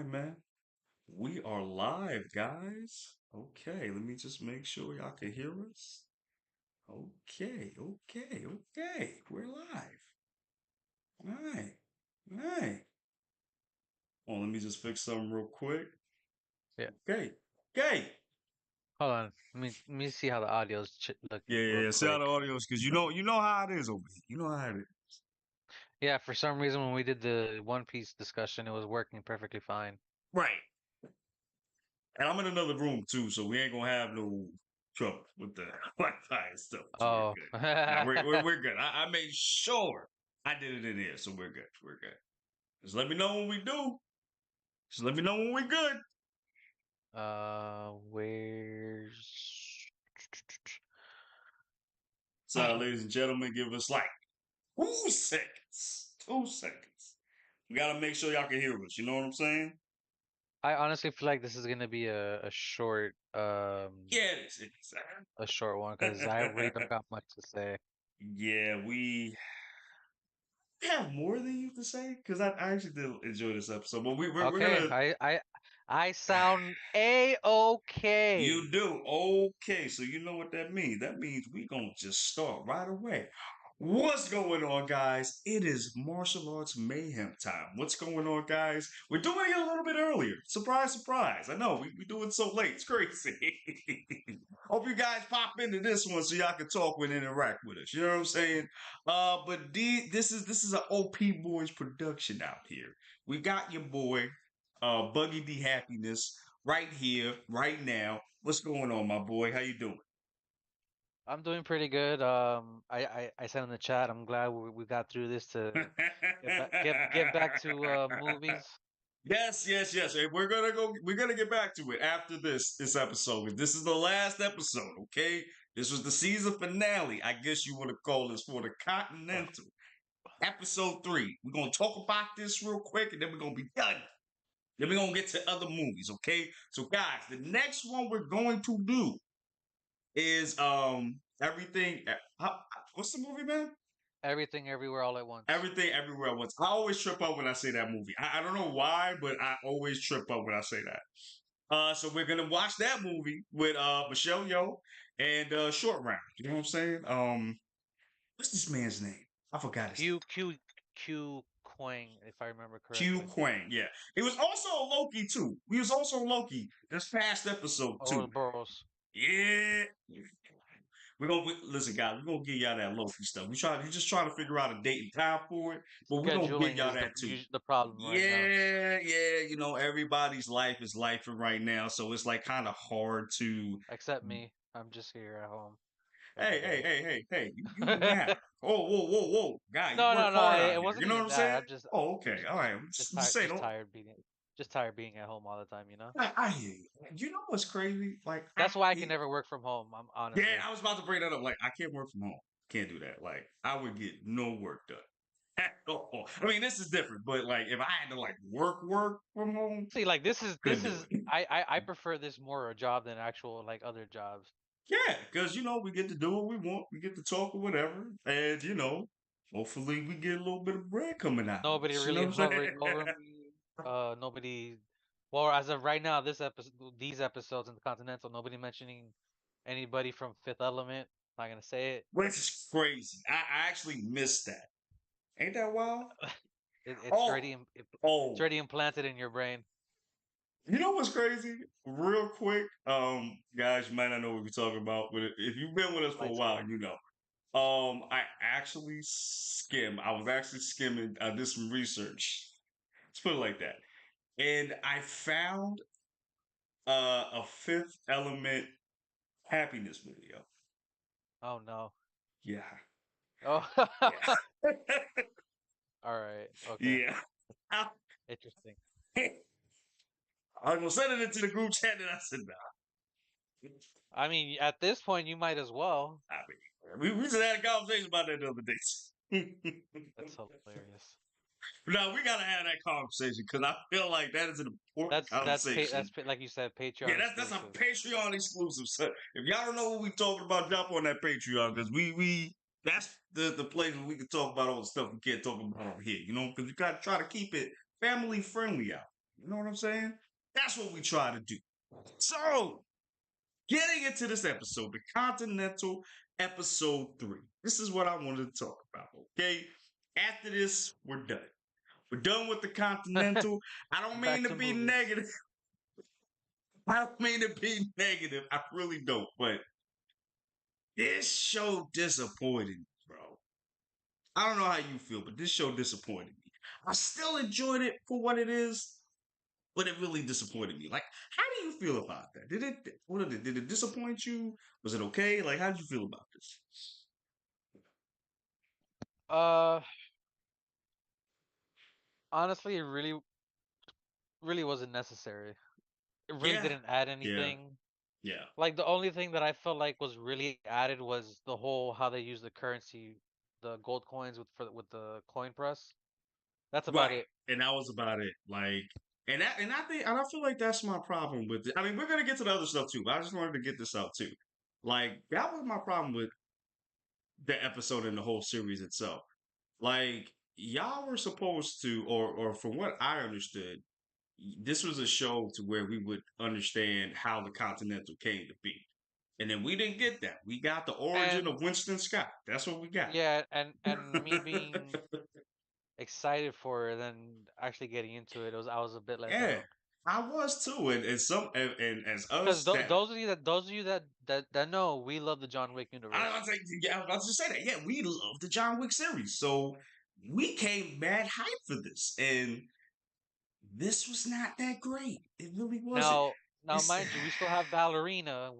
right, man. We are live, guys. Okay, let me just make sure y'all can hear us. Okay. We're live. All right, all right. Oh, let me just fix something real quick. Yeah. Okay, okay. Hold on. Let me see how the audio's looking real Yeah. See how quick. the audio is, because you know how it is over here. You know how it is. Yeah, for some reason when we did the One Piece discussion, it was working perfectly fine. Right. And I'm in another room too, so we ain't gonna have no trouble with the Wi-Fi and stuff. So we're Oh. good. Now we're good. I made sure I did it in here, so we're good. We're good. Just let me know when we do. Just let me know when we good. Where's So, ladies and gentlemen, give us like 2 seconds. 2 seconds. We gotta make sure y'all can hear us. You know what I'm saying? I honestly feel like this is gonna be a short Yeah, it is. a short one because I really don't got much to say. Yeah, we have more than you to say because I actually did enjoy this episode. But we're Okay, gonna. I sound A-okay. You do. Okay, so you know what that means. That means we gonna just start right away. What's going on, guys? It is martial arts mayhem time. What's going on, guys? We're doing it a little bit earlier. Surprise, surprise. I know, we do it so late. It's crazy. Hope you guys pop into this one so y'all can talk with and interact with us. You know what I'm saying? But this is an OP Boys production out here. We got your boy, Buggy D Happiness right here, right now. What's going on, my boy? How you doing? I'm doing pretty good. I said in the chat, I'm glad we got through this to get back to movies. Yes. And we're gonna get back to it after this episode. This is the last episode, okay? This was the season finale. I guess you want to call this for the Continental. Episode 3. We're gonna talk about this real quick and then we're gonna be done. Then we're gonna get to other movies, okay? So guys, the next one we're going to do is everything. What's the movie, man? Everything, everywhere, all at once. Everything, everywhere at once. I always trip up when I say that movie. I don't know why, but I always trip up when I say that. So we're gonna watch that movie with Michelle Yeoh and Short Round. You know what I'm saying? What's this man's name? I forgot his name. Q Quang, if I remember Q correctly. Quang. Yeah, he was also Loki too. He was also Loki this past episode too. Oh, Burrows. Yeah. Listen, guys. We're gonna give y'all that Loki stuff. We just trying to figure out a date and time for it, but we're gonna give Scheduling y'all is that too. the problem right now. Yeah. You know, everybody's life is life right now, so it's like kind of hard to. Except me. I'm just here at home every day. Hey! You do matter. Oh, whoa, guy, you work No. hard out It here. You wasn't know what even I'm that. saying? Oh, okay, all right. Just Just tired, say don't. just tired being at home all the time. I hear you. You know what's crazy? Like That's why I can never work from home. I'm yeah, honestly. I was about to bring that up. Like, I can't work from home. Can't do that. Like, I would get no work done at all. I mean, this is different, but like, if I had to like work from home, See, like this couldn't do is it. I prefer this more a job than actual like other jobs. Yeah, because you know we get to do what we want. We get to talk or whatever, and you know, hopefully we get a little bit of bread coming out of Nobody this. You know really what I'm saying? hovering over me. Nobody. Well, as of right now, these episodes in the Continental, nobody mentioning anybody from Fifth Element. Not gonna say it. Which is crazy. I actually missed that. Ain't that wild? It's Oh, already it's oh. already implanted in your brain. You know what's crazy? Real quick, guys, you might not know what we're talking about, but if you've been with us for a Light while, skin. you know. I was actually skimming. I did some research. Let's put it like that. And I found a Fifth Element happiness video. Oh no. Yeah, Oh. yeah, All right. Okay. yeah. Interesting. I was gonna send it into the group chat, and I said, "Nah." I mean, at this point, you might as well. I mean, we just had a conversation about that the other day. That's hilarious. No, we gotta have that conversation because I feel like that is an important conversation. Like you said, Yeah, Patreon that's a exclusive. Patreon exclusive. So if y'all don't know what we talking about, jump on that Patreon because we that's the place where we can talk about all the stuff we can't talk about over here. You know, because we gotta try to keep it family friendly out. You know what I'm saying? That's what we try to do. So, getting into this episode, the Continental episode 3. This is what I wanted to talk about, okay? After this, we're done. We're done with the Continental. I don't mean Back to to be movies. negative. I don't mean to be negative. I really don't. But this show disappointed me, bro. I don't know how you feel, but this show disappointed me. I still enjoyed it for what it is, but it really disappointed me. Like, how do you feel about that? Did it disappoint you? Was it okay? Like, how did you feel about this? Uh, honestly, it really wasn't necessary. It really Yeah, didn't add yeah, anything. yeah. Like the only thing that I felt like was really added was the whole how they use the currency, the gold coins with the coin press. That's about Right. it. And that was about it. Like, and I think and I feel like that's my problem with it. I mean, we're gonna get to the other stuff too, but I just wanted to get this out too. Like, that was my problem with the episode and the whole series itself. Like, y'all were supposed to, or from what I understood, this was a show to where we would understand how the Continental came to be. And then we didn't get that. We got the origin And of Winston Scott. That's what we got. yeah, and me being excited for it, then actually getting into it, I was a bit let Yeah, down. I was too. And as Because us that those of you that know, we love the John Wick I universe. was like, yeah, I was about to say that. Yeah, we love the John Wick series. So we came mad hype for this. And this was not that great. It really wasn't. Now, It's mind you, we still have Ballerina.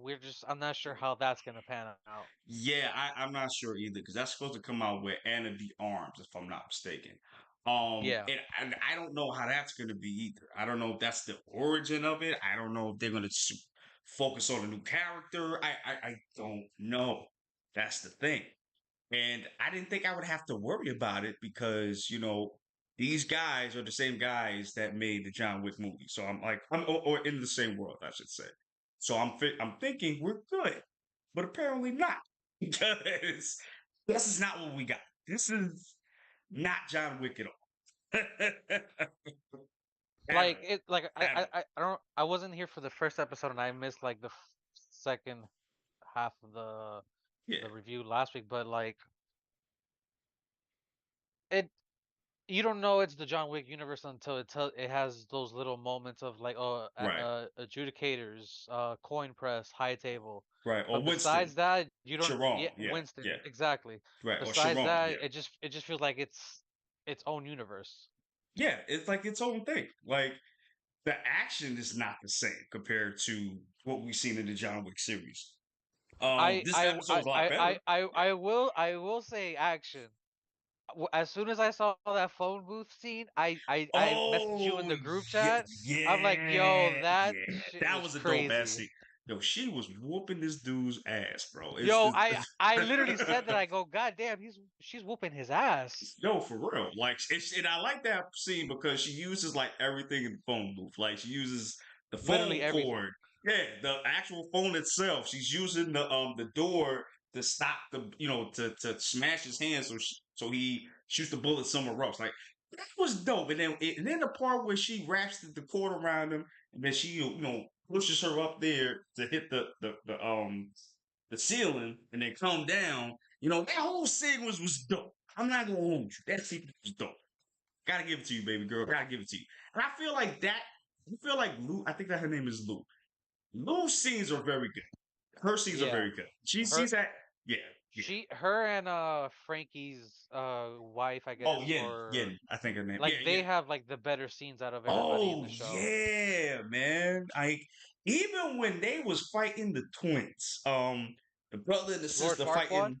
I'm not sure how that's gonna pan out. Yeah, I'm not sure either because that's supposed to come out with Anna de Arms, if I'm not mistaken. Yeah, And I don't know how that's going to be either. I don't know if that's the origin of it. I don't know if they're going to focus on a new character. I don't know. That's the thing. And I didn't think I would have to worry about it because, these guys are the same guys that made the John Wick movie. So I'm like, or in the same world, I should say. So I'm thinking we're good, but apparently not because this is not what we got. This is not John Wick at all. At like all. it. Like At all. I don't. I wasn't here for the first episode, and I missed like the second half of Yeah. the review last week. But like it, you don't know it's the John Wick universe until it has those little moments of like Right. adjudicators, coin press, high table. Right. Or But Winston. besides that, you don't. Sharon. Yeah, Yeah. Winston, Yeah. exactly. Right. Or Besides Sharon. that, Yeah. it just feels like its own universe. Yeah. It's like its own thing. Like, the action is not the same compared to what we've seen in the John Wick series. This episode is a lot better. Yeah. I will say action. As soon as I saw that phone booth scene, I messaged you in Oh the group yeah, chat. I'm like, yo, yeah, that yeah. shit That was was a dope ass crazy. scene. Yo, she was whooping this dude's ass, bro. Yo, I literally said that. I go, God damn, she's whooping his ass. Yo, for real. Like, and I like that scene because she uses like everything in the phone booth. Like, she uses the Literally phone everything. cord. Yeah, the actual phone itself. She's using the door to stop to smash his hand so he shoots the bullet somewhere else. Like, that was dope. And then the part where she wraps the cord around him and then she pushes her up there to hit the ceiling and then come down. That whole scene was dope. I'm not gonna hold you. That scene was dope. Gotta give it to you, baby girl. Gotta give it to you. And I feel like that. I feel like Lou. I think that her name is Lou. Lou's scenes are very good. Her scenes are Yeah, very good. She's her at yeah, yeah. her and Frankie's wife, I Oh, guess, Yen, or Yen. I think her name. Yeah, like they Yen. have like the better scenes out of everybody in Oh the show. yeah, man. Even when they was fighting the twins, the brother and the Lord sister Farquaad, fighting.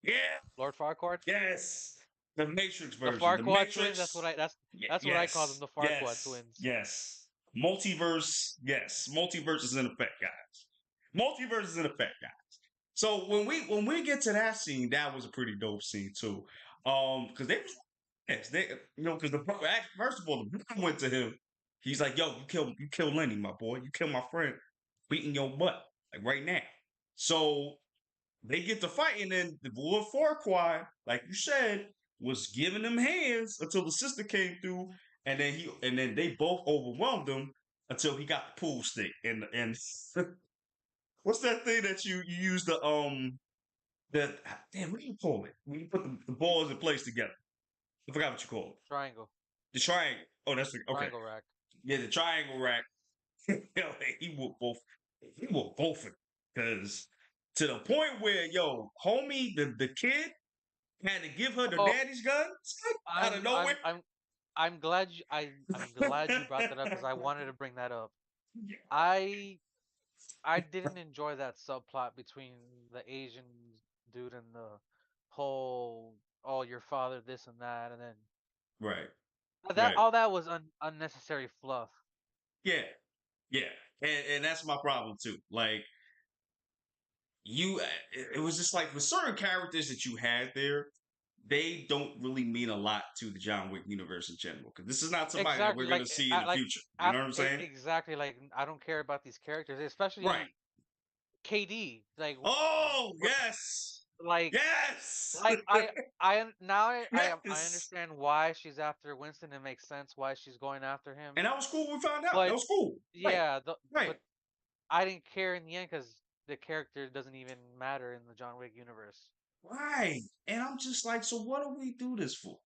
Yeah, Lord Farquaad, yes. The Matrix the version. The Farquaad twins. Matrix. That's what I call them, Yes. the Farquaad Yes. twins. Yes. Multiverse. Yes. Multiverse is in effect, guys. Multiverse is in effect, guys. So when we get to that scene, that was a pretty dope scene too. Because they was yes, they because first of all the brother went to him. He's like, "Yo, you kill Lenny, my boy. You kill my friend, beating your butt like right now." So they get to fighting, and the Lord Farquaad, like you said, was giving them hands until the sister came through. and then they both overwhelmed him until he got the pool stick and what's that thing that you use the damn, what do you call it when you put the balls in place together? I forgot what you call it. Triangle. The triangle. Oh, that's the okay. Triangle rack. Yeah, the triangle rack. Yo, he whooped both. He whooped both of them because to the point where homie, the kid had to give her the Oh, daddy's gun out of I'm nowhere. I'm I'm I'm glad I'm glad you brought that up because I wanted to bring that up. I I didn't enjoy that subplot between the Asian dude and the whole your father this and that, and then Right, that right. all that was unnecessary fluff. Yeah, yeah. And that's my problem too. Like it was just like with certain characters that you had there, they don't really mean a lot to the John Wick universe in general. Because this is not somebody that Exactly, we're gonna see in the future. You know what I'm saying? exactly like I don't care about these characters, Right. especially KD. Oh yes, Like yes, like now I yes. understand why she's after Winston. It makes sense why she's going after him. And that was cool. We found out that But was cool. Right, yeah, right, but I didn't care in the end because the character doesn't even matter in the John Wick universe. right. And I'm just like, so what do we do this for?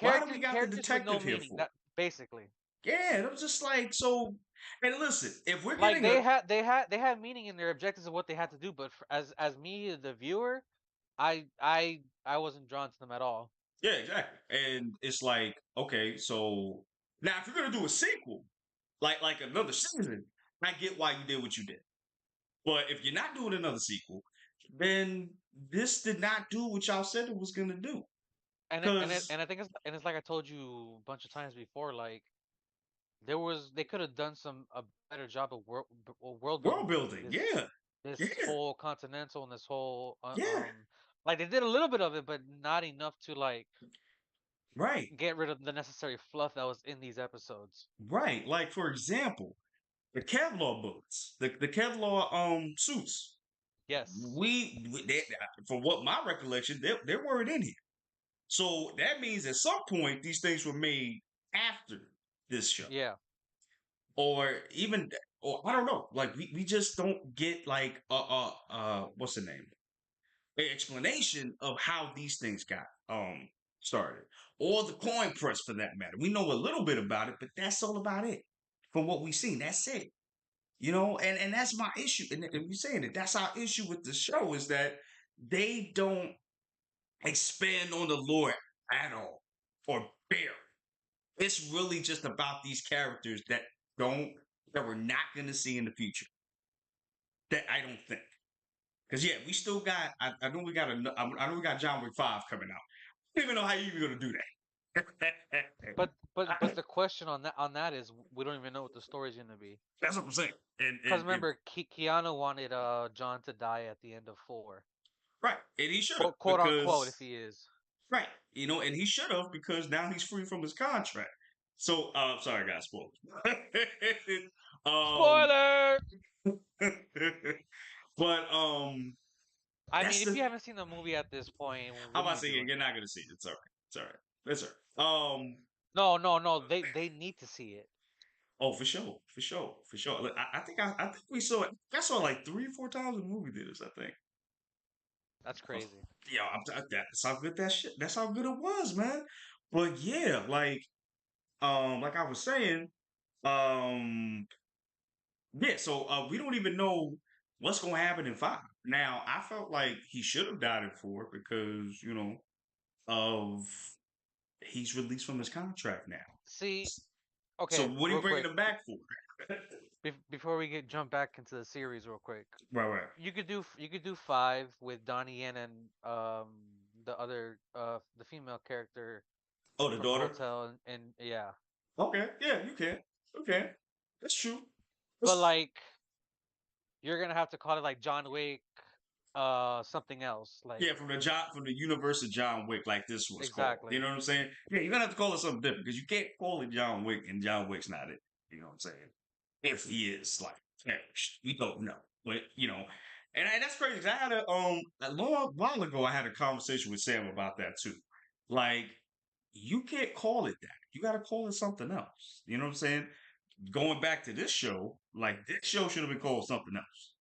Why do we got the Characters with no detective here meaning. for? That basically. Yeah, it was just like so. And listen, if we're Like getting a they had meaning in their objectives of what they had to do, but as me the viewer, I wasn't drawn to them at all. yeah, exactly. And it's like, okay, so now if you're gonna do a sequel, like another season, I get why you did what you did. But if you're not doing another sequel, then this did not do what y'all said it was gonna do. Cause And I think it's like I told you a bunch of times before. Like they could have done a better job of world world building building, yeah, this yeah, whole Continental and this whole yeah, like they did a little bit of it, but not enough to like right, get rid of the necessary fluff that was in these episodes. right. Like for example, the Kevlar bullets, the Kevlar suits. Yes. They, from what my recollection, they weren't in here. So that means at some point these things were made after this show, Yeah. or even, or I don't know. Like we just don't get like what's the name? An explanation of how these things got started, or the coin press for that matter. We know a little bit about it, but that's all about it. From what we've seen, that's it. And that's my issue. And you're saying that that's our issue with the show is that they don't expand on the lore at all or barely. It's really just about these characters that we're not going to see in the future. That I don't think. Because yeah, we still got. I know we got I know we got John Wick 5 coming out. I don't even know how you even going to do But that. the question on that is we don't even know what the story's gonna be. That's what I'm saying. Because remember, Keanu wanted John to die at the end of 4, Right, and he should have quote unquote, if because he is. right, and he should have because now he's free from his contract. So, sorry guys, spoilers. um, Spoiler. but I mean, that's if the. you haven't seen the movie at this point, How what are about you saying doing? you're not gonna see it? It's all right. It's all right. It's all right. No, no, no. They need to see it. Oh, for sure, for sure, for sure. Look, I think we saw it. I saw it like 3 or 4 times in movie theaters. I think. That's crazy. Yeah, that's how good that shit. That's how good it was, man. But yeah, like I was saying, um, yeah. So we don't even know what's gonna happen in 5. Now, I felt like he should have died in 4 because of he's released from his contract now. See, So okay, what are you real bringing quick, him back for? before we get jump back into the series, real quick. Right, right. You could do 5 with Donnie Yen and the other the female character Oh, the from the daughter. hotel and yeah. Okay, yeah, you can. Okay, that's true. But That's, like you're gonna have to call it like John Wick, something else. Like yeah, from the universe of John Wick, like this was called. You exactly. know what I'm saying? Yeah, you're gonna have to call it something different because you can't call it John Wick and John Wick's not it. You know what I'm saying? If he is like perished, we don't know. But and that's crazy. 'Cause I had a long while ago, I had a conversation with Sam about that too. Like you can't call it that. You got to call it something else. You know what I'm saying? Going back to this show, like this show should have been called something else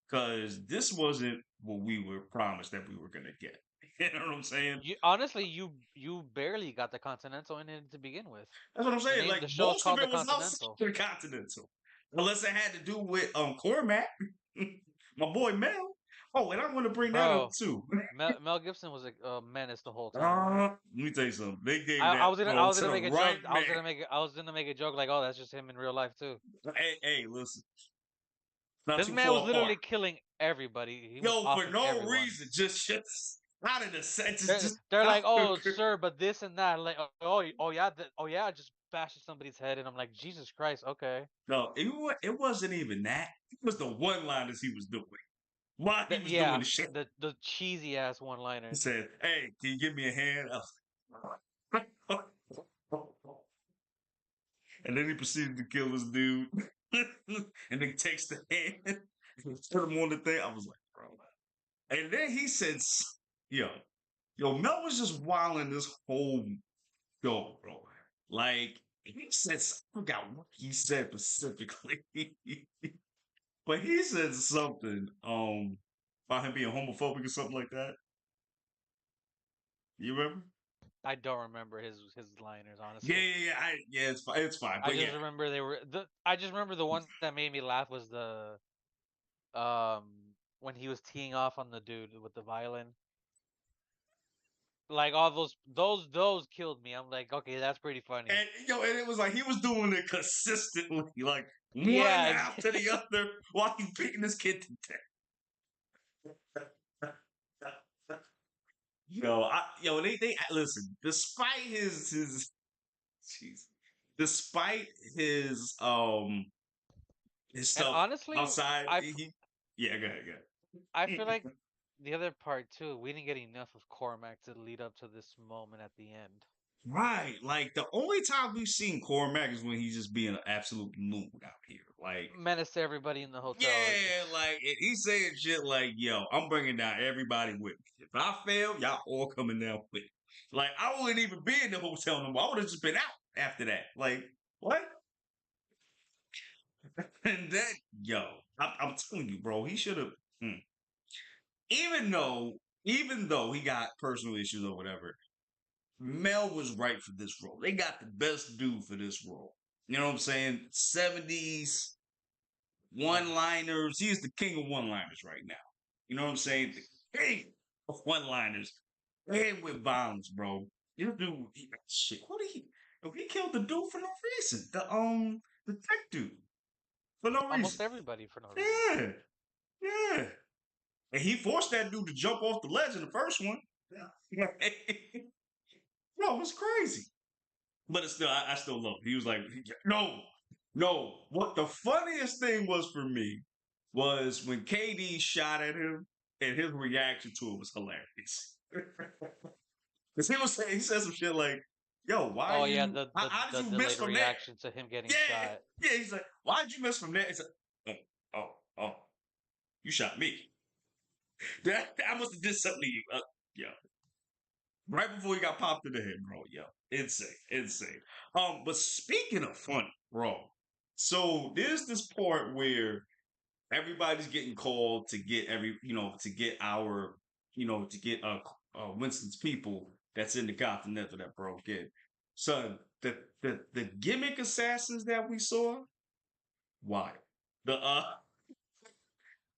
because this wasn't what we were promised that we were gonna get. You know what I'm saying? You honestly, you barely got the Continental in it to begin with. That's what I'm saying. Like The show is most of called the it was outside Continental. the Continental, unless it had to do with Cormac, my boy Mel. Oh, and I want to bring that up Bro, too. Mel Gibson was a menace the whole time. Let me tell you something. They gave I that was gonna I role was to gonna the make a right joke. man. I was gonna make a joke like, oh, that's just him in real life too. Hey, listen, not This too man was far apart. literally killing everybody. He was Yo, for offing no everyone. reason, just out of the set, just They're out like, of oh, sir, but this and that. Like, oh yeah, oh yeah, just bashes somebody's head, and I'm like, Jesus Christ, okay. no, it wasn't even that. It was the one-liners he was doing while he was doing Yeah, the shit. the cheesy ass one He liners. said, "Hey, can you give me a hand?" I was like, and then he proceeded to kill this dude, and then takes the hand and put him on the thing. I was like, bro. And then he said, "Yo, Mel was just wilding this whole show, bro. Like he said, I forgot what he said specifically, but he said something about him being homophobic or something like that. You remember? I don't remember his liners Yeah, honestly. yeah, yeah. Yeah, it's fine. It's fine. I But yeah, just remember they were the. I just remember the one that made me laugh was the um when he was teeing off on the dude with the violin. Like all those killed me. I'm like, okay, that's pretty funny. and and it was like he was doing it consistently, like one Yeah, after the other, while he's beating this kid to death. They listen. Despite jeez, despite his and stuff honestly, outside, I f- he yeah, go ahead, go I ahead. feel like the other part too. We didn't get enough of Cormac to lead up to this moment at the end. Right, like the only time we've seen Cormac is when he's just being an absolute loon out here. Like, Menace to everybody in the hotel. yeah, like he's saying shit like, "Yo, I'm bringing down everybody with me. If I fail, y'all all coming down with me." Like, I wouldn't even be in the hotel no more. I would have just been out after that. Like, what? And that, yo, I'm telling you, bro, he should have. Even though, even though he got personal issues or whatever, Mel was right for this role. They got the best dude for this role. You know what I'm saying? 70s Yes, one-liners. He's the king of one-liners right now. You know what I'm saying? yes. The king of one-liners. And with violence, bro. You dude, shit. What did he? He killed the dude for no reason. The tech dude for no Almost reason. everybody for no reason. Yeah, yeah. And he forced that dude to jump off the ledge in the first one. Yeah. Bro, it was crazy. But it's still, I still love it. He was like, no, no. What the funniest thing was for me was when KD shot at him and his reaction to it was hilarious. Because he said some shit like, yo, Oh yeah, the how did the you miss delayed from there? reaction to him getting Yeah, shot. yeah. He's like, why did you miss from there? He's like, oh, you shot me. I must have did something to you. Yeah. Right before he got popped in the head, bro. Yo, insane, insane. But speaking of funny, bro. So there's this part where everybody's getting called to get to get our, to get Winston's people that's in the Continental that broke in. So the gimmick assassins that we saw, why? The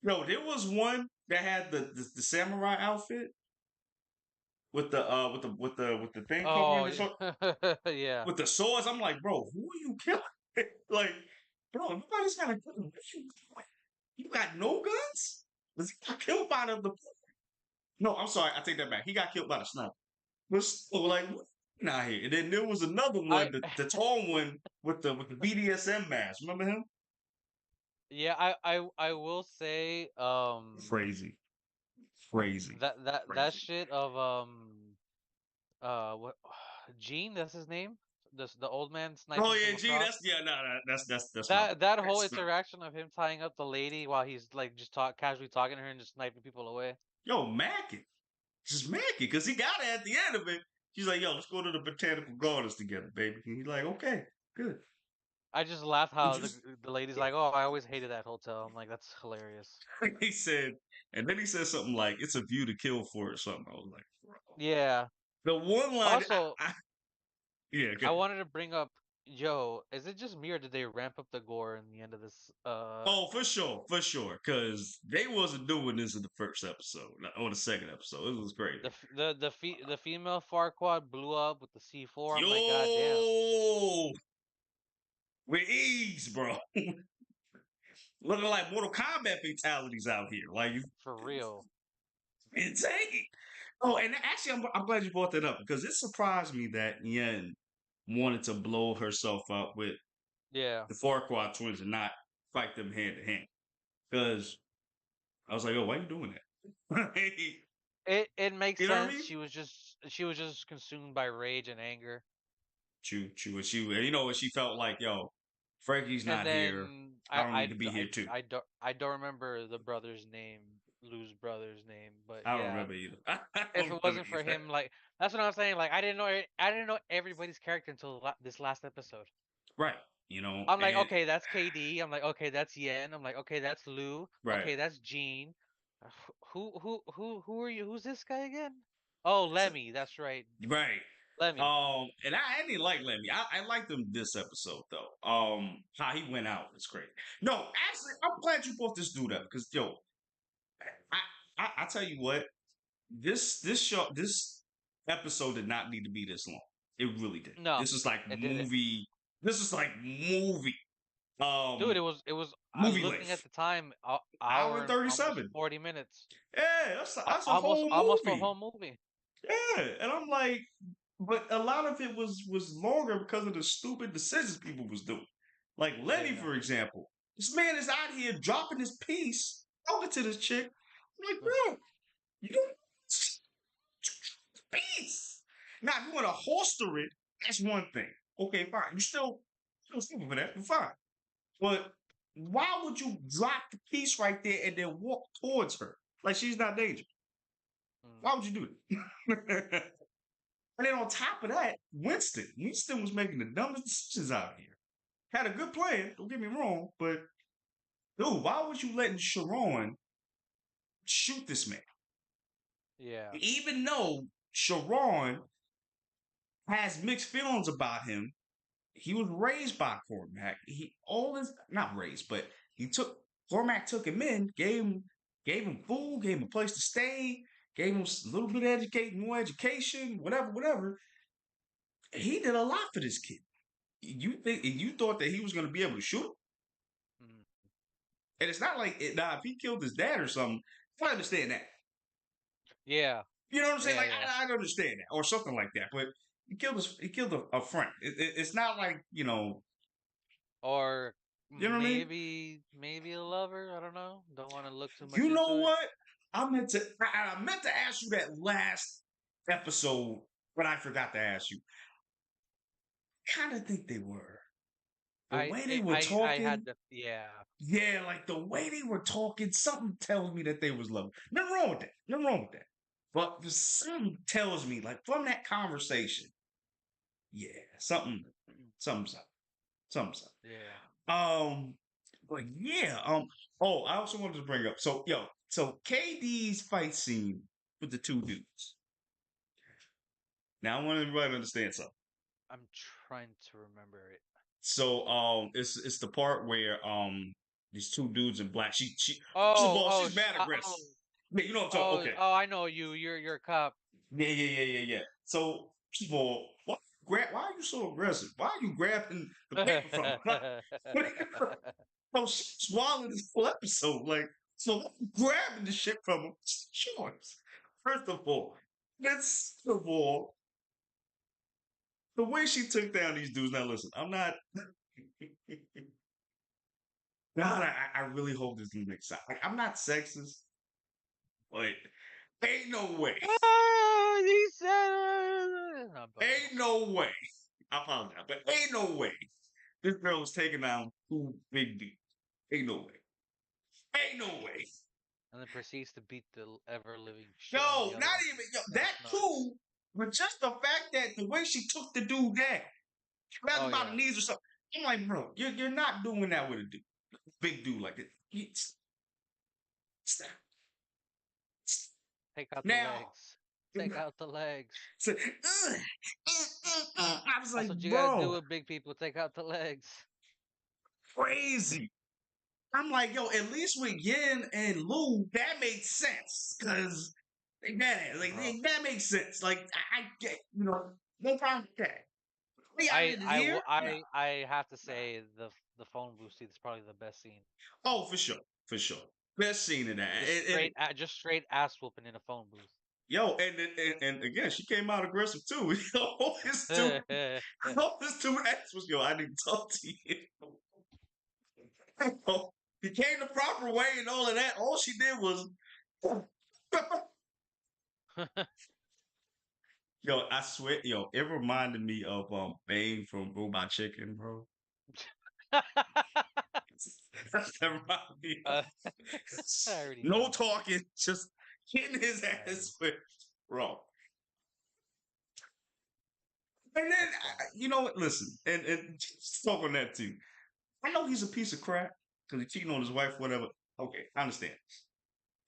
no, there was one that had the samurai outfit with the with the thing covering Oh the short yeah, yeah. with the swords. I'm like, bro, who are you killing? Like, bro, nobody's got a gun. What you doing? You got no guns? Was he got killed by the? No, I'm sorry. I take that back. He got killed by the sniper. But still, like, what out here? And then there was another I one, the tall one with the BDSM mask. Remember him? yeah, I will say Crazy, crazy, that crazy. shit of what Gene, that's his name? The old man Oh sniping from yeah, G. across. That's my That whole that's not. interaction of him tying up the lady while he's like just casually talking to her and just sniping people away. Yo, Mackin. Just Mackin, because he got it at the end of it. She's like, yo, let's go to the botanical gardens together, baby. And he's like, okay, good. I just laugh We how just the lady's like, "Oh, I always hated that hotel." I'm like, "That's hilarious." he said, and then he said something like, "It's a view to kill for" or something. I was like, bro. Yeah. The one line, Also, yeah, I good. wanted to bring up, yo, is it just me or did they ramp up the gore in the end of this? Oh, for sure, because they wasn't doing this in the first episode or the second episode. It was crazy. The female Farquaad blew up with the C4. I'm like, God damn, Yo, with ease, bro. Looking like Mortal Kombat fatalities out here. Like, for real. insane. Oh, and actually, I'm glad you brought that up because it surprised me that Yen wanted to blow herself up with Yeah. the Farquaad twins and not fight them hand to hand. Because I was like, oh, why are you doing that? It makes You know what I sense. mean? She was just consumed by rage and anger. True, true. And you know what? She felt like, yo, Frankie's And not here. then I don't need to be here too. I don't remember the brother's name, Lou's brother's name, but I don't yeah, remember either. I if don't it remember wasn't for either. him, like that's what I'm saying. Like I didn't know everybody's character until this last episode. Right. You know, I'm like, and okay, that's KD. I'm like, okay, that's Yen. I'm like, okay, that's Lou. right. Okay, that's Jean. Who are you? Who's this guy again? Oh, Lemmy. That's right, Right. Lemmy. And I didn't like Lemmy. I liked him this episode though. How he went out was great. No, actually, I'm glad you brought this dude up because yo, I tell you what, this episode did not need to be this long. It really did. No, This is like it didn't. movie. This is like movie. Dude, Um, it was. movie Looking at length. the time, Hour hour and and almost 37. 40 minutes. Yeah, that's a whole Almost a movie. whole movie. Yeah, and I'm like, but a lot of it was longer because of the stupid decisions people was doing. Like Lenny, Yeah. for example, this man is out here dropping his piece, talking to this chick. I'm like, bro, you don't piece. Now, if you want to holster it, that's one thing. Okay, fine. You still stupid for that, but fine. But why would you drop the piece right there and then walk towards her like she's not dangerous? Mm. Why would you do it? And then on top of that, Winston was making the dumbest decisions out here. Had a good plan, don't get me wrong, but dude, why was you letting Sharon shoot this man? Yeah. Even though Sharon has mixed feelings about him, he was raised by Cormac. He all his not raised, but he took Cormac took him in, gave him food, gave him a place to stay, gave him a little bit of more education, whatever. He did a lot for this kid. You thought that he was going to be able to shoot him? Mm. And it's not like now if he killed his dad or something, I understand that. Yeah. You know what I'm saying? Yeah. Like Yeah. I understand that or something like that. But he killed a friend. It's not like Or you know what I mean. maybe a lover. I don't know. Don't want to look too much You know into it. what? I meant to ask you that last episode, but I forgot to ask you. I kind of think they were the way they were I had talking. the yeah. Yeah, like the way they were talking, something tells me that they was loving. Nothing wrong with that. Nothing wrong with that. But something tells me, like from that conversation, yeah, something's up. Something's Yeah. up. But yeah, oh, I also wanted to bring up, so KD's fight scene with the two dudes. Now I want everybody to understand something. I'm trying to remember it. So it's the part where these two dudes in black. She first of Oh, all oh, she's mad aggressive. Yeah, you know what I'm talking. oh, Okay. oh, I know you. You're a cop. Yeah. So first of all, why are you so aggressive? Why are you grabbing the paper from her? No, she swallowed this whole episode. Like, so why you grabbing the shit from him? It's yours. First of all, then second of all, the way she took down these dudes. Now listen, I'm not. God, I really hope this doesn't make sense. Like, I'm not sexist, but ain't no way. Ah, he said. No, I'm bugging. Ain't no way. I apologize, but ain't no way. This girl was taking down two big dudes. Ain't no way. Ain't no way. And then proceeds to beat the ever living shit out of Yo, the other not one. even yo. That That's nuts. too. But just the fact that the way she took the dude down, grabbed Oh him by the yeah. knees or something. I'm like, bro, you're not doing that with a dude, big dude like that. Stop. Take out the Now, legs. Take out the legs. so, I was That's like, what you gotta do bro, with big people. Take out the legs. crazy. I'm like, yo, at least with Yin and Lu, that makes sense. Cause Bro. that makes sense. Like I get, no problem with that. We out I in I here? will Nah, I have to nah. say the phone booth scene is probably the best scene. Oh, for sure, for sure. Best scene of that. Just straight ass whooping in a phone booth. Yo, and again, she came out aggressive too. Yo, his two ex was, yo, I need to talk to you. He came the proper way and all of that. All she did was, yo, I swear, yo, it reminded me of Bane from Robot Chicken, bro. That's that reminded me of. uh, I already No know. talking, just getting his I already, ass whipped, bro. And then, that's funny. listen, and just talk on that too. I know he's a piece of crap because he's cheating on his wife, whatever. Okay, I understand.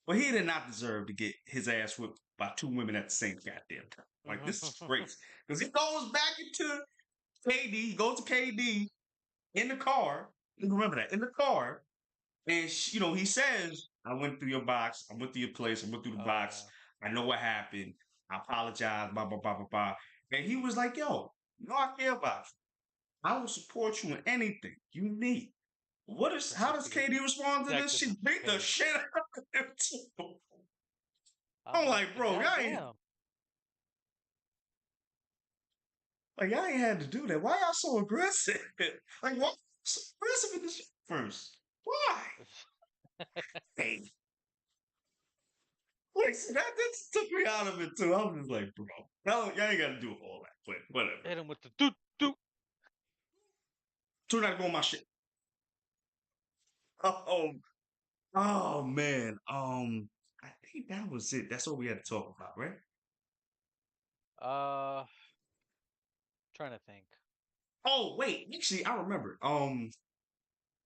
But he did not deserve to get his ass whipped by two women at the same goddamn time. Like, this is crazy. Because he goes back into KD, he goes to KD in the car. Remember that, in the car. And, he says, I went through your box. I went through your place. I went through the Oh box. yeah. I know what happened. I apologize, blah, blah, blah, blah, blah. And he was like, yo, I care about you. I will support you in anything you need. That's How just does to get KD respond to this? checked in She the beat the face. shit out of him too. I'm I'm like, like, bro, goddamn. y'all ain't had to do that. Why y'all so aggressive? Like, why so aggressive in this shit first? Why? Hey, like, see, that took me out of it too. I was just like, bro, no, y'all ain't got to do all that, but whatever. Hit him with the doot doot. Turn out to go on my shit. Oh, oh man. I think that was it. That's what we had to talk about, right? Uh, trying to think. Oh, wait, actually, I remember. I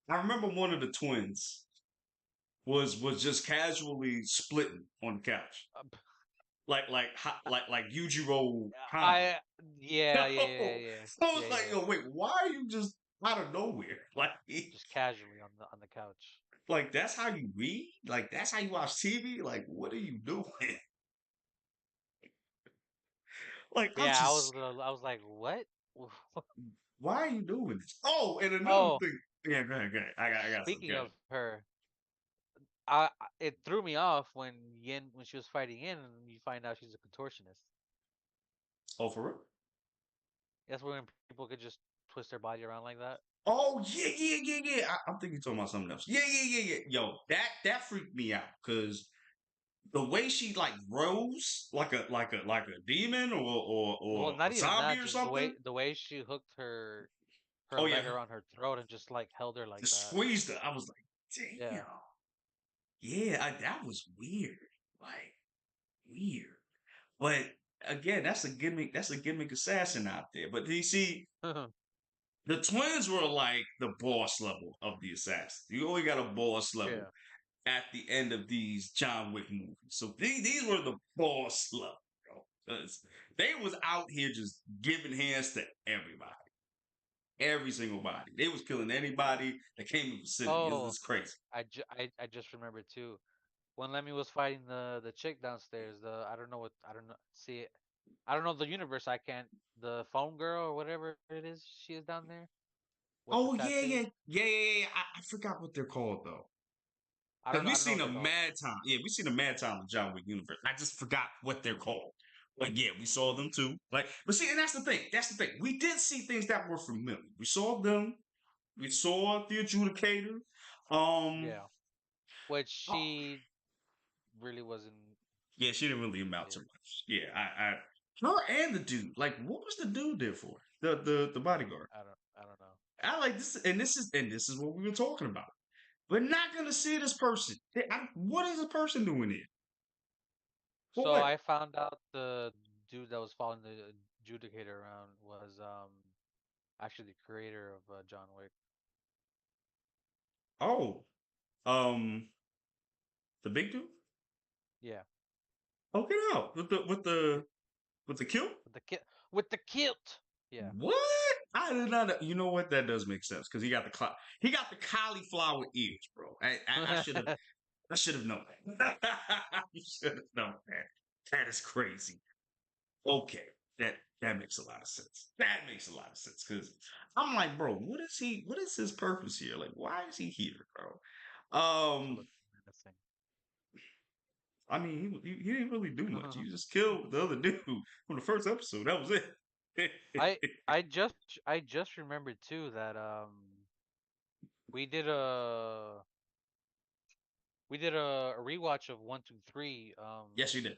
remember one of the twins was just casually splitting on the couch, Uh, like Yujiro Hama. I yeah yeah yeah So yeah I was yeah like, yeah. yo, wait, why are you just out of nowhere? Just casually on the couch. Like that's how you read? Like that's how you watch TV? Like what are you doing? Like I'm Yeah, just, I was like, what? why are you doing this? Oh, and another Oh, thing. Yeah, go ahead, go ahead. I got some. Go speaking ahead. of her, it threw me off when she was fighting Yin and you find out she's a contortionist. Oh, for real? That's when people could just twist their body around like that. Oh yeah, yeah, yeah, yeah. I'm thinking you're talking about something else. Yeah, yeah, yeah, yeah. Yo, that freaked me out because the way she like rose like a demon or Well, not a even zombie that, or just something. the way she hooked her Oh yeah, leg around her throat and just like held her like just that. squeezed her. I was like, Yeah. damn. Yeah, that was weird. Like weird. But again, that's a gimmick. That's a gimmick assassin out there. But you see, the twins were like the boss level of the assassin. You only got a boss level Yeah. at the end of these John Wick movies. So these were the boss level, bro. 'Cause they was out here just giving hands to everybody. Every single body. They was killing anybody that came in the vicinity. Oh, It's crazy. I just remembered too. When Lemmy was fighting the chick downstairs, I don't know see it. I don't know the universe. I can't the phone girl or whatever it is she is down there with the Oh yeah, tattoo. yeah, yeah, yeah, yeah. I forgot what they're called though. Because we I don't know seen what a they're called. mad time. Yeah, we seen a mad time in John Wick universe. I just forgot what they're called. But yeah, we saw them too. Like, but see, and that's the thing. That's the thing. We did see things that were familiar. We saw them. We saw the adjudicator. Um, Yeah. Which oh, she really wasn't yeah, she didn't really amount to needed. much. Yeah, her and the dude. Like, what was the dude there for? The bodyguard. I don't know. I like this, and this is what we were talking about. We're not gonna see this person. What is the person doing here? For So what? I found out the dude that was following the adjudicator around was actually the creator of John Wick. Oh, the big dude. Yeah, Oh, get out with the kill. with the kit with the kilt. Yeah. What? I did not. You know what? That does make sense because he got the cauliflower ears, bro. I should have known that. I should have known that. That is crazy. Okay, that makes a lot of sense. That makes a lot of sense because I'm like, bro, what is he? What is his purpose here? Like, why is he here, bro? To look menacing. I mean, he didn't really do much. He just killed the other dude from the first episode. That was it. I I just I just remembered too that we did a a rewatch of 1, 2, 3 Yes, you did.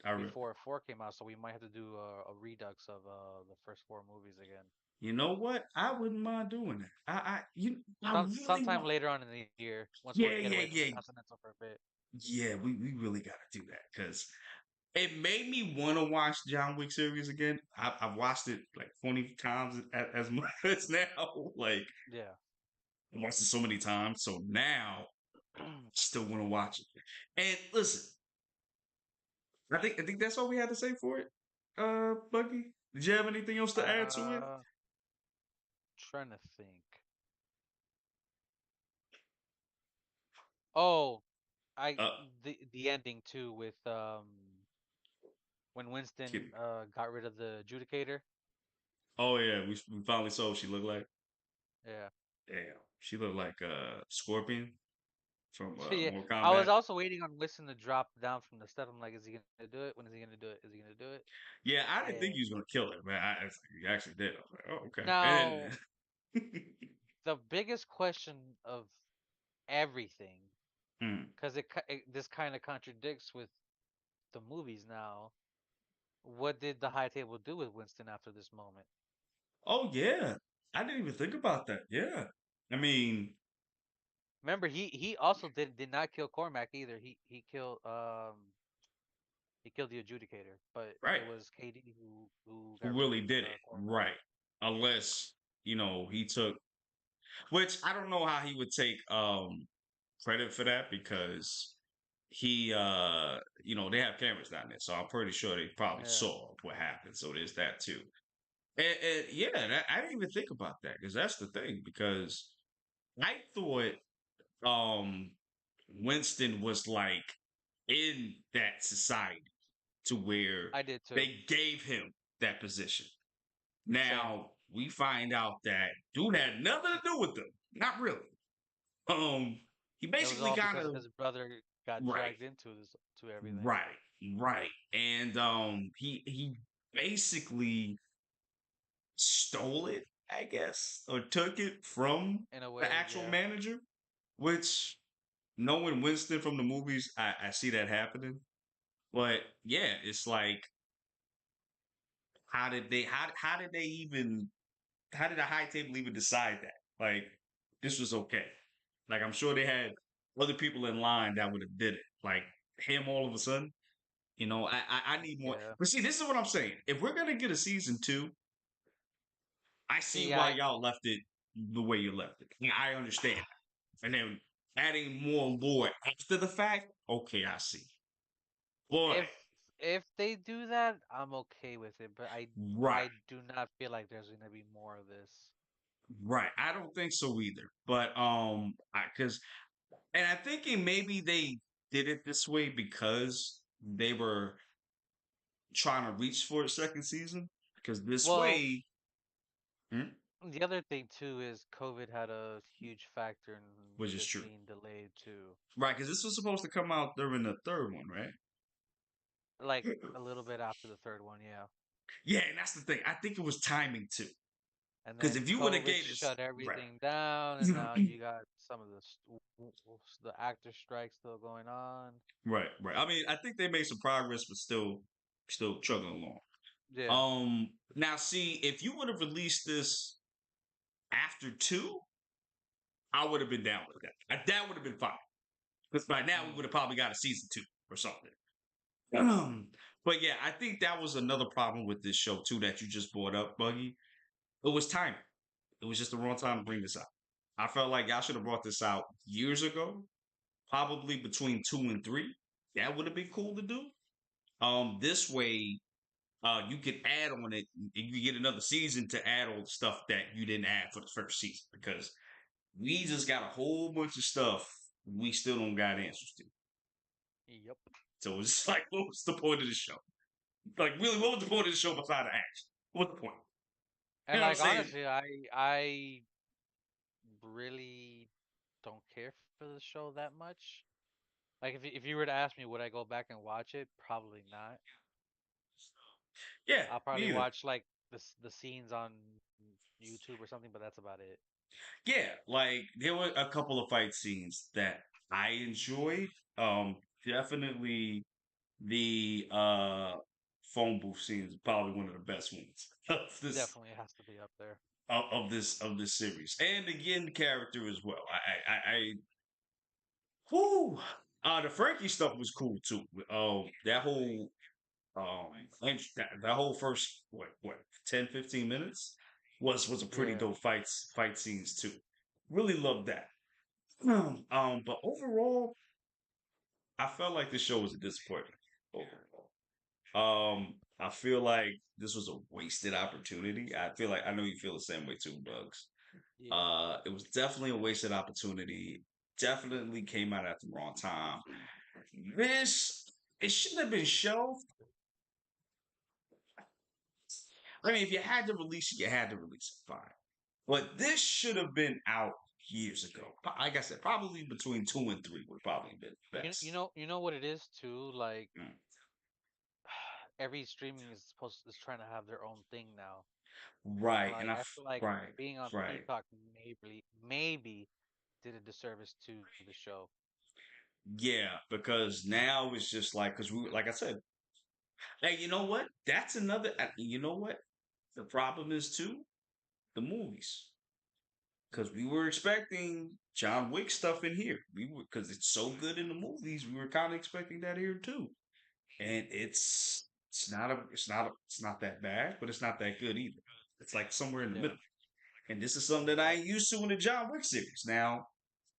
I remember. before 4 came out, so we might have to do a redux of the first 4 movies again. You know what? I wouldn't mind doing that. I really Sometime want. later on in the year, once we Yeah, get yeah, away from the yeah, Continental for a bit. yeah. We really got to do that because it made me want to watch John Wick series again. I've watched it like 20 times as much as now. Like Yeah. I watched it so many times, so now I still want to watch it. And listen, I think that's all we had to say for it. Bucky, did you have anything else to add to it? uh, Trying to think. Oh, I Uh, the ending too with when Winston kidding. got rid of the adjudicator. Oh yeah, we finally saw what she looked like. Yeah. Damn, she looked like Scorpion from Yeah. Mortal I was Kombat. also waiting on Winston to drop down from the step. I'm like, is he gonna do it? When is he gonna do it? Is he gonna do it? Yeah, I didn't think And he was gonna kill her, but he actually did. I was like, oh okay. now And the biggest question of everything, mm. because this kind of contradicts with the movies now. What did the High Table do with Winston after this moment? Oh yeah, I didn't even think about that. Yeah, I mean, Remember, he also did not kill Cormac either. He killed the adjudicator, but right. it was KD who Who got rid of really did it? Cormac. Right. Unless he took, which I don't know how he would take credit for that because they have cameras down there, so I'm pretty sure they probably Yeah, saw what happened. So there's that too. And yeah, I didn't even think about that because that's the thing. Because I thought um Winston was like in that society to where I did too. they gave him that position. Same. Now we find out that dude had nothing to do with them. Not really. Um, he It was basically all kind because of his brother got right, dragged into this to everything right, right, and he basically stole it, I guess, or took it from in a the way. actual Yeah, manager. Which, knowing Winston from the movies, I see that happening. But yeah, it's like, how did the high table even decide that? Like, this was okay. Like, I'm sure they had other people in line that would have did it. Like him, all of a sudden. I need more. yeah. But see, this is what I'm saying. If we're gonna get a season two, I see See, why y'all left it the way you left it. Yeah, I understand. And then adding more lore after the fact, okay, I see. Boy, if if they do that, I'm okay with it. But right, I do not feel like there's gonna be more of this. right. I don't think so either. But because and I thinking maybe they did it this way because they were trying to reach for a second season. Because this Well, way, hmm, the other thing too is COVID had a huge factor in which is this true, being delayed too. right? Because this was supposed to come out during the third one, right? Like a little bit after the third one, yeah. Yeah, and that's the thing. I think it was timing too. And Because then if you would have COVID gave this shut right, everything down, and now you got some of the actor strike still going on. right, right. I mean, I think they made some progress, but still chugging along. Yeah. Now see, if you would have released this after two, I would have been down with that. That would have been fine. Because by now we Mm. would have probably got a season two or something. Um, But yeah, I think that was another problem with this show too that you just brought up, Buggy. It was timing. It was just the wrong time to bring this out. I felt like y'all should have brought this out years ago, probably between 2 and 3. That would have been cool to do. This way, you could add on it. You get another season to add all the stuff that you didn't add for the first season because we just got a whole bunch of stuff we still don't got answers to. Yep. So it's like, what was the point of the show? Like, really, what was the point of the show beside the action? What's the point? You And know what I'm like saying? honestly, I really don't care for the show that much. Like if you were to ask me, would I go back and watch it? Probably not. Yeah, I'll me probably either. watch like the scenes on YouTube or something, but that's about it. Yeah, like there were a couple of fight scenes that I enjoyed. Definitely the phone booth scene is probably one of the best ones of this Definitely has to be up there. of this series, and again the character as well. I whoo, the Frankie stuff was cool too. That whole that whole first what 10-15 minutes was a pretty Yeah. dope fight scenes too. Really loved that. But overall, I felt like this show was a disappointment. Overall, I feel like this was a wasted opportunity. I feel like I know you feel the same way too, Bugs. Yeah. It was definitely a wasted opportunity. Definitely came out at the wrong time. This it shouldn't have been shelved. I mean, if you had to release it, you had to release it. Fine. But this should have been out years ago. Like I said, probably between 2 and 3 would probably been best. You know what it is too. Like Mm. every streaming is trying to have their own thing now, and Right, and like I feel like right, being on right. Peacock maybe did a disservice to the show. Yeah, because now it's just like because we like I said, hey, you know what? That's another. You know what? The problem is too the movies because we were expecting John Wick stuff in here. We were because it's so good in the movies. We were kind of expecting that here too, and it's not that bad, but it's not that good either. It's like somewhere in the Yeah. middle. And this is something that I Yep. ain't used to in the John Wick series. Now,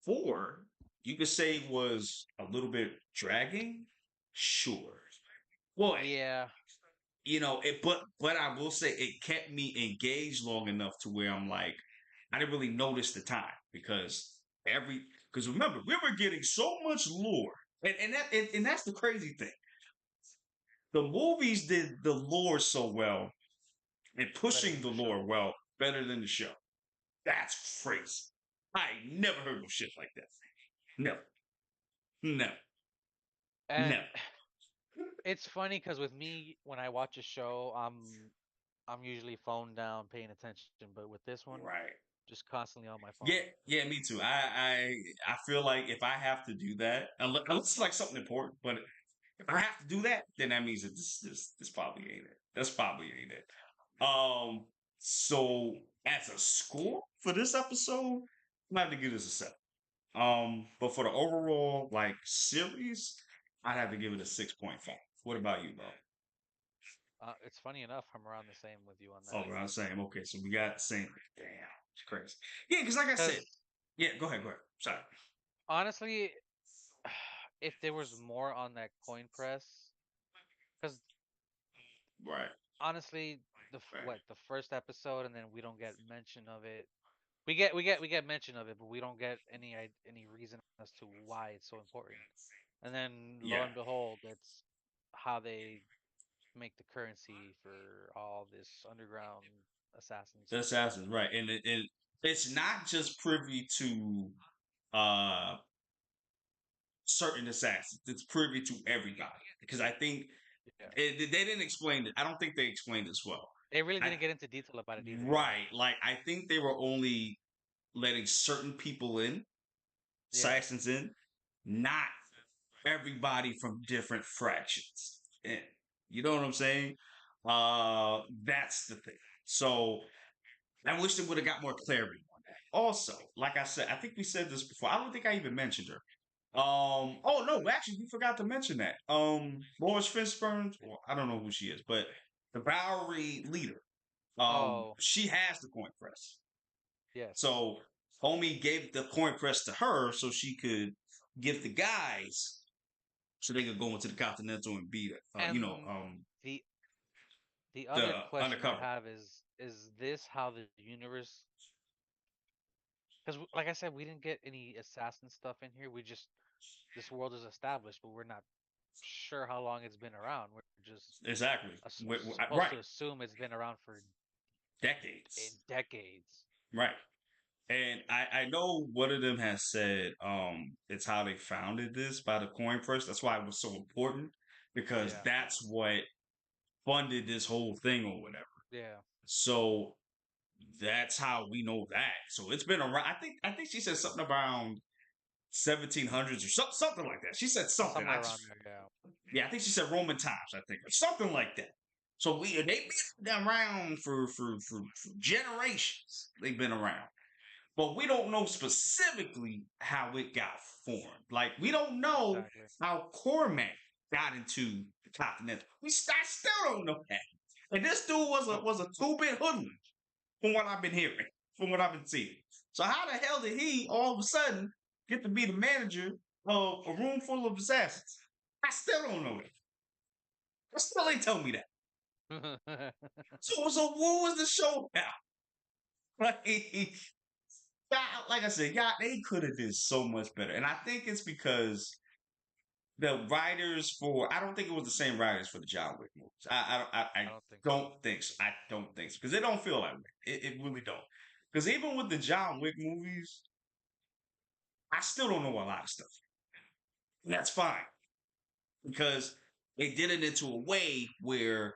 4, you could say was a little bit dragging, sure. Well, Yeah. but I will say it kept me engaged long enough to where I'm like, I didn't really notice the time because remember we were getting so much lore, and that's the crazy thing. The movies did the lore so well and Better pushing than the the lore show. well better than the show. That's crazy. I never heard of shit like that. No, no, no. And it's funny because with me, when I watch a show, I'm usually phone down, paying attention. But with this one, Right. just constantly on my Yeah, phone. yeah, me too. I feel like if I have to do that, unless it's like something important, but if I have to do that, then that means that this probably ain't it. That's probably ain't it. So as a score for this episode, I'm gonna have to give this a 7. But for the overall like series, I'd have to give it a 6.5. What about you, bro? It's funny enough, I'm around the same with you on Oh, that. we're on the same. Okay, so we got the same. Damn, it's crazy. Yeah, because like I said, Because yeah, go ahead, go ahead. Sorry. honestly, if there was more on that coin press, because Right, honestly, right. the first episode, and then we don't get mention of it. We get mention of it, but we don't get any reason as to why it's so important. And then lo Yeah, and behold, that's how they make the currency for all this underground assassins. the assassins, right, and it's not just privy to uh certain assassins. It's privy to everybody because I think Yeah. they didn't explain it. I don't think they explained this well. They really I, didn't get into detail about it either, yeah. right, like I think they were only letting certain people in, Yeah. assassins in, not everybody from different fractions in. You know what I'm saying? That's the thing. So I wish they would have got more clarity on that. Also, like I said, I think we said this before. I don't think I even mentioned her. Oh no, actually, we forgot to mention that. Boris Fishburne, well, I don't know who she is, but the Bowery leader. Oh, She has the coin press. yes. So homie gave the coin press to her so she could give the guys so they could go into the Continental and be, And the the the other question I undercover. have is this how the universe? Because like I said, we didn't get any assassin stuff in here. We just this world is established, but we're not sure how long it's been around. We're just Exactly. supposed Right. to assume it's been around for Decades. decades. Right. And I know one of them has said it's how they founded this by the coin press. That's why it was so important because Yeah, that's what funded this whole thing or whatever. yeah, So that's how we know that. So it's been around. I think she said something around 1700s or something like that. She said something. somewhere around there. Yeah, Yeah, I think she said Roman times. I think or something like that. So they've been around for generations. They've been around. But we don't know specifically how it got formed. Like we don't know exactly. how Cormac got into the Continental. I still don't know that. And this dude was a 2-bit hoodlum, from what I've been hearing, from what I've been seeing. So how the hell did he all of a sudden get to be the manager of a room full of assassins? I still don't know that. I still ain't tell me that. So what was the show now? Like, yeah, like I said, yeah, they could have did so much better, and I think it's because the writers for I don't think it was the same writers for the John Wick movies. I I don't think so. don't think so. I don't think so because it don't feel like it really don't. Because even with the John Wick movies, I still don't know a lot of stuff. And that's fine because they did it into a way where I'm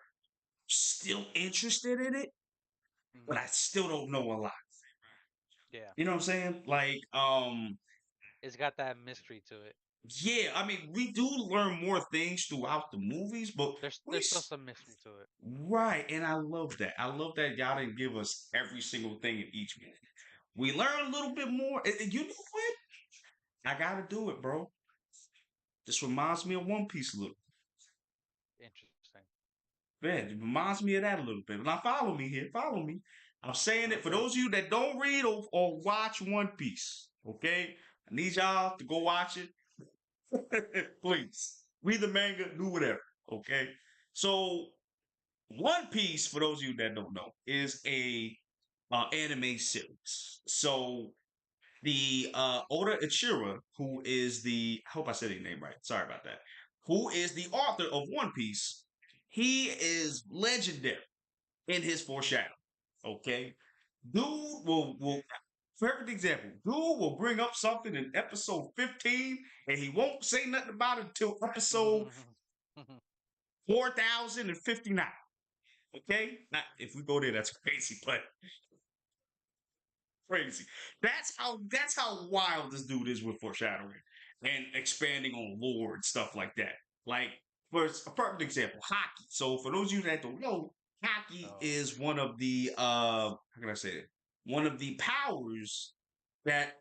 still interested in it, but I Hmm. still don't know a lot. Yeah, You know what I'm saying? Like, it's got that mystery to it. yeah, I mean, we do learn more things throughout the movies, but we There's still some mystery to it. right, and I love that. I love that y'all didn't give us every single thing in each movie. We learn a little bit more. And you know what? I gotta do it, bro. This reminds me of One Piece a little. Interesting. Man, it reminds me of that a little bit. Now follow me here. Follow me. I'm saying it for Okay. those of you that don't read or watch One Piece. Okay, I need y'all to go watch it. Please read the manga, do whatever. Okay. So One Piece, for those of you that don't know, is a anime series. So the Oda Ichiro, who is the I hope I said his name right. Sorry about that. Who is the author of One Piece? He is legendary in his foreshadowing. Okay, dude will perfect example. Dude will bring up something in episode 15, and he won't say nothing about it until episode 4059. Okay, now if we go there, that's crazy, but crazy. That's how wild this dude is with foreshadowing and expanding on lore and stuff like that. Like for a perfect example, hockey. So for those of you that don't know, hockey Oh, is one of the how can I say it? One of the powers that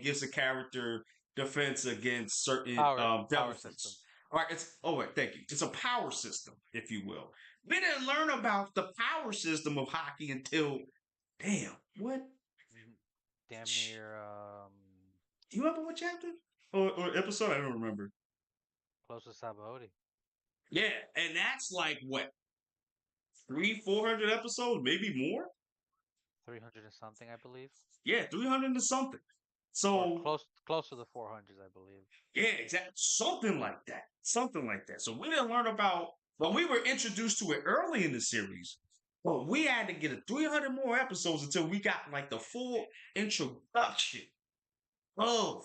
gives a character defense against certain devil power system. fruits. All right, it's oh wait, thank you. It's a power system, if you will. We didn't learn about the power system of hockey until damn what Mhm. Damn near do you remember what chapter or episode? I don't remember. close to Sabaody. Yeah, and that's like what 300-400 episodes, maybe more. 300 and something, I believe, Yeah, 300 and something. or So close to the 400s, I believe. yeah, exactly, something like that, something like that. So we didn't learn about, but we were introduced to it early in the series. But we had to get a 300 more episodes until we got like the full introduction of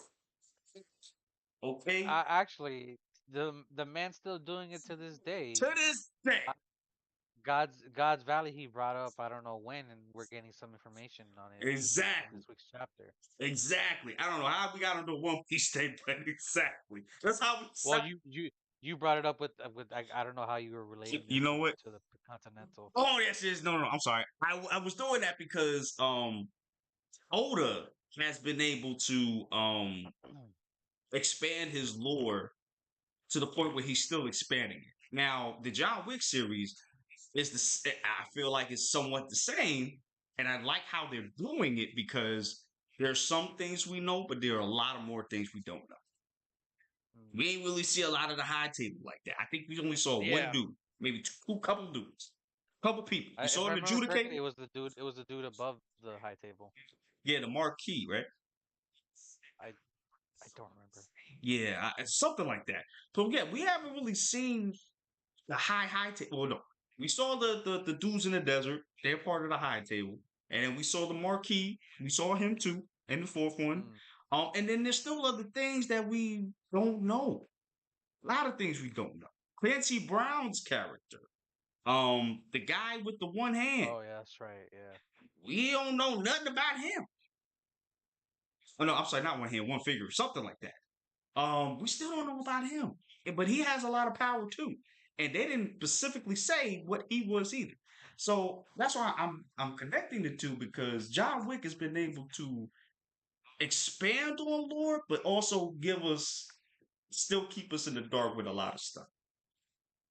okay Actually, the man's still doing it to this day. to this day. Uh, God's Valley he brought up. I don't know when, and we're getting some information on it in Exactly. this week's chapter. Exactly. I don't know how we got into One Piece thing, but exactly. That's how we Well, sat. you brought it up with I don't know how you were relating You this know what? to the Continental. Oh, yes, yes. No, no, I'm sorry. I was doing that because Oda has been able to expand his lore to the point where he's still expanding it. Now, the John Wick series is I feel like it's somewhat the same, and I like how they're doing it because there's some things we know, but there are a lot of more things we don't know. Mm. We ain't really see a lot of the high table like that. I think we only saw one Yeah. dude, maybe two couple dudes, couple people. We If saw I him remember adjudicate. correctly, it was the dude. It was the dude above the high table. Yeah, the marquee, right? I I don't remember. Yeah, something like that. So yeah, we haven't really seen the high table. Well, no, we saw the dudes in the desert. They're part of the high table, and then we saw the marquee. We saw him too in the fourth one. Mm. And then there's still other things that we don't know. A lot of things we don't know. Clancy Brown's character, the guy with the one hand. Oh yeah, that's right. Yeah. We don't know nothing about him. Oh no, I'm sorry, not one hand, one figure, something like that. We still don't know about him, but he has a lot of power too, and they didn't specifically say what he was either. So that's why I'm connecting the two because John Wick has been able to expand on lore, but also give us still keep us in the dark with a lot of stuff.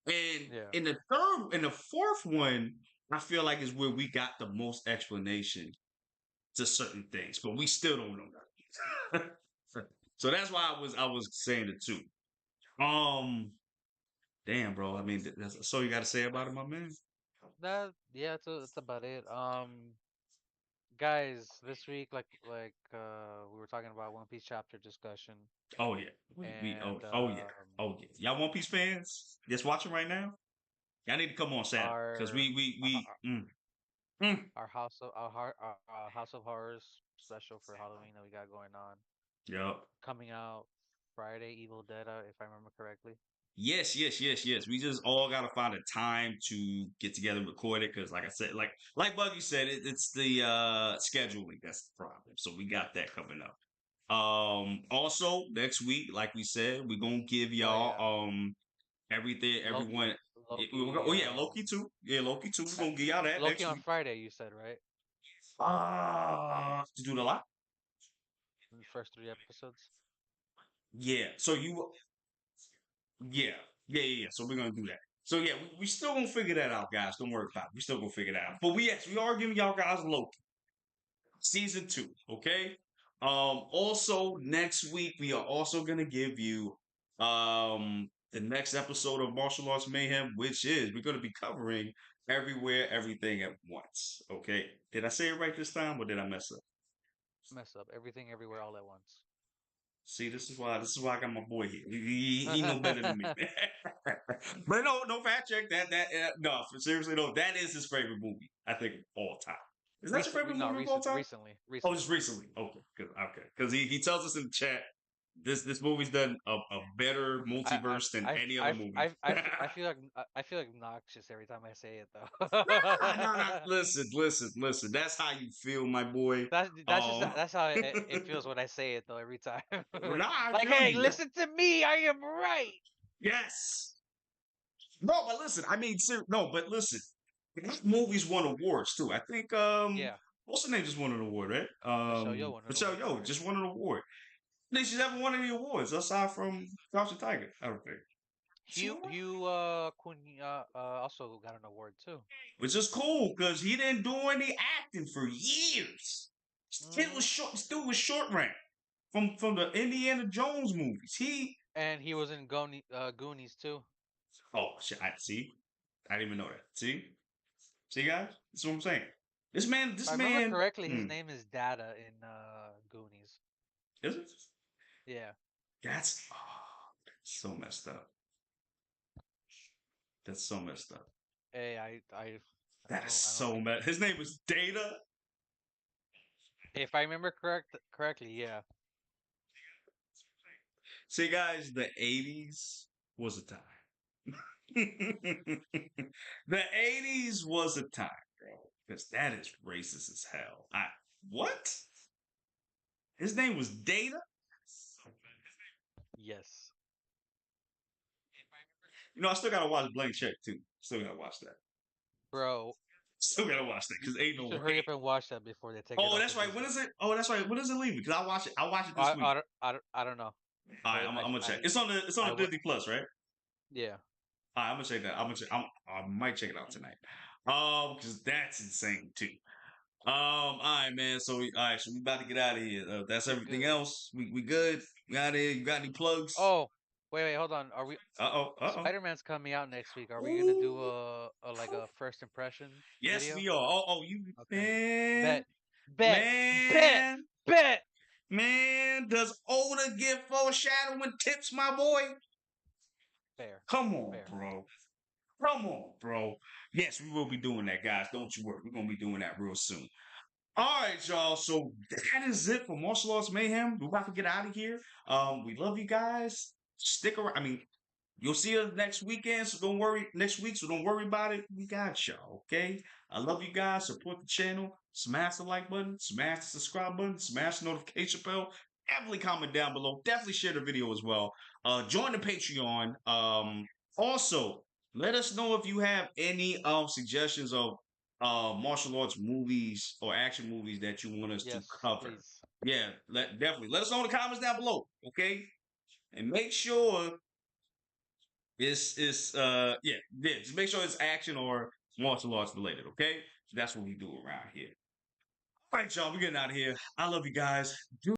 And Yeah. in the fourth one, I feel like is where we got the most explanation to certain things, but we still don't know that. So that's why I was saying it too. Um, damn, bro. I mean, that's all you got to say about it, my man. That's about it. Guys, this week we were talking about One Piece chapter discussion, Oh yeah, we and oh yeah, oh yeah. Y'all One Piece fans just watching right now? Y'all need to come on Saturday because our we our mm. our House of Horrors special for Halloween that we got going on, Yep. coming out Friday, Evil Dead, if I remember correctly. Yes. We just all gotta find a time to get together and record it because, like I said, like Buggy said, it's the scheduling that's the problem. So we got that coming up. Also next week, like we said, we're gonna give Oh yeah, y'all everything, Loki, everyone. Oh Loki, yeah, Loki too. Yeah, Loki too. We're uh, gonna give y'all that Loki next on week. Friday. You said right? To do the lot. In the first 3 episodes. Yeah. So yeah, yeah. So we're gonna do that. So yeah, we still gonna figure that out, guys. Don't worry about it. We still gonna figure that out. But we are giving y'all guys Loki season 2. Okay. Also next week we are also gonna give you the next episode of Martial Arts Mayhem, which is we're gonna be covering everywhere, everything at once. Okay. Did I say it right this time or did I mess up? Mess up everything, everywhere, all at once. See, this is why I got my boy here. He know better than me. But no fact check no, seriously no, that is his favorite movie. I think of all time. Is that your favorite No, movie of all time? Oh, just recently. recently. Okay, because he tells us in the chat this movie's done a better multiverse than any other movie. I feel like I feel like obnoxious every time I say it though. Nah. Listen. That's how you feel, my boy. Um, That's how it feels when I say it though every time. nah, I Like, feel hey, you. listen to me, I am right. Yes. No, but listen. I mean, no, but listen. That movie's won awards too. I think Yeah, what's the name just won an award, right? Michelle Yeoh won an Michelle award Yeoh for it. just won an award. I think she's ever won any awards aside from Crouching Tiger. I don't think. She won one? Hugh Quinn also got an award too. Which is cool because he didn't do any acting for years. Hmm. Still was short rank from the Indiana Jones movies. And he was in Goonies too. Oh shit, I see. I didn't even know that. See guys, that's what I'm saying. This man, If this I remember man. correctly, his name is Data in Goonies. Is it? Yeah. That's so messed up. That's so messed up. Hey, I That is don't know. so messed. His name was Data. If I remember correctly, yeah. See, guys, the '80s was a time. The '80s was a time, bro. Because that is racist as hell. What? His name was Data. Yes. I still gotta watch Blank Check too. Still gotta watch that. Bro, Still gotta watch that because ain't you no should hurry way. up and watch that before they take it Oh, off that's of right. When Disney. is it? Oh, that's right. When is it leaving? Because I watch it. I watch it this week. I don't know. All right, but I'm gonna check. I It's on I the went. Disney Plus, right? Yeah, All right, I'm gonna check that. I'm gonna check. I might check it out tonight. Because that's insane too. All right, man. All right, so we about to get out of here. That's we're everything good. else. We good. We out of here. You got any plugs? Oh, wait, hold on. Are we? Uh Spider-Man's coming out next week. Are oh. we gonna do Ooh. a like a first impression Yes, video? we are. You Okay. Bet, bet, bet, man, bet. man. Does Oda give foreshadowing tips, my boy? Fair, Come on, fair. bro. Come on, bro. Yes, we will be doing that, guys. Don't you worry. We're gonna be doing that real soon. All right, y'all. So that is it for Martial Arts Mayhem. We're about to get out of here. We love you guys. Stick around. I mean, you'll see us next weekend, so don't worry. Next week, so don't worry about it. We got y'all, okay? I love you guys. Support the channel. Smash the like button. Smash the subscribe button. Smash the notification bell. Definitely comment down below. Definitely share the video as well. Join the Patreon. Also, let us know if you have any suggestions of martial arts movies or action movies that you want us to Yes, cover. please. Yeah, definitely let us know in the comments down below, okay? And make sure just make sure it's action or martial arts related, okay? That's what we do around here. All right, y'all, we're getting out of here. I love you guys. Do